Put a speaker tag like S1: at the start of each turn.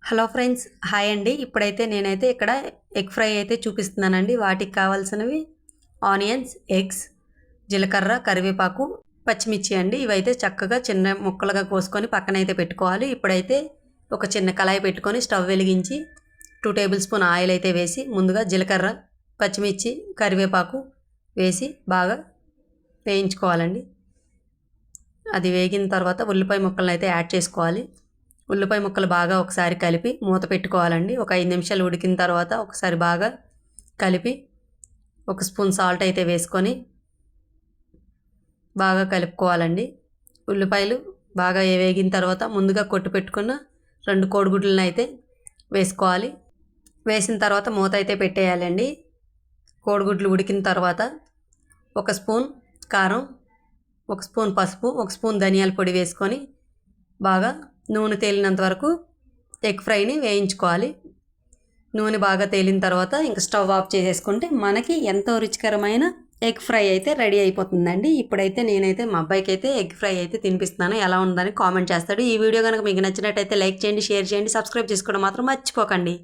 S1: Hello friends, hi అండి. ఇప్పుడైతే నేనైతే ఇక్కడ ఎగ్ ఫ్రై అయితే చూపిస్తున్నానండి. వాటికి కావాల్సినవి ఆనియన్స్, ఎగ్స్, జీలకర్ర, కరివేపాకు, పచ్చిమిర్చి అండి. ఇవైతే చక్కగా చిన్న ముక్కలుగా కోసుకొని పక్కనైతే పెట్టుకోవాలి. ఇప్పుడైతే ఒక చిన్న కళాయి పెట్టుకొని స్టవ్ వెలిగించి 2 టేబుల్ స్పూన్ ఆయిల్ అయితే వేసి ముందుగా జీలకర్ర, పచ్చిమిర్చి, కరివేపాకు వేసి బాగా వేయించుకోవాలండి. అది వేగిన తర్వాత ఉల్లిపాయ ముక్కలను అయితే యాడ్ చేసుకోవాలి. ఉల్లిపాయ ముక్కలు బాగా ఒకసారి కలిపి మూత పెట్టుకోవాలండి. ఒక 5 నిమిషాలు ఉడికిన తర్వాత ఒకసారి బాగా కలిపి 1 స్పూన్ సాల్ట్ అయితే వేసుకొని బాగా కలుపుకోవాలండి. ఉల్లిపాయలు బాగా వేగిన తర్వాత ముందుగా కొట్టు పెట్టుకున్న 2 కోడిగుడ్లను అయితే వేసుకోవాలి. వేసిన తర్వాత మూత అయితే పెట్టేయాలండి. కోడిగుడ్లు ఉడికిన తర్వాత 1 స్పూన్ కారం, 1 స్పూన్ పసుపు, 1 స్పూన్ ధనియాల పొడి వేసుకొని బాగా నూనె తేలినంత వరకు ఎగ్ ఫ్రైని వేయించుకోవాలి. నూనె బాగా తేలిన తర్వాత ఇంక స్టవ్ ఆఫ్ చేసేసుకుంటే మనకి ఎంతో రుచికరమైన ఎగ్ ఫ్రై అయితే రెడీ అయిపోతుందండి. ఇప్పుడైతే నేనైతే మా అబ్బాయికి అయితే ఎగ్ ఫ్రై అయితే తినిపిస్తున్నాను. ఎలా ఉందని కామెంట్ చేస్తాడు. ఈ వీడియో కనుక మీకు నచ్చినట్టయితే లైక్ చేయండి, షేర్ చేయండి, సబ్స్క్రైబ్ చేసుకోవడం మాత్రం మర్చిపోకండి.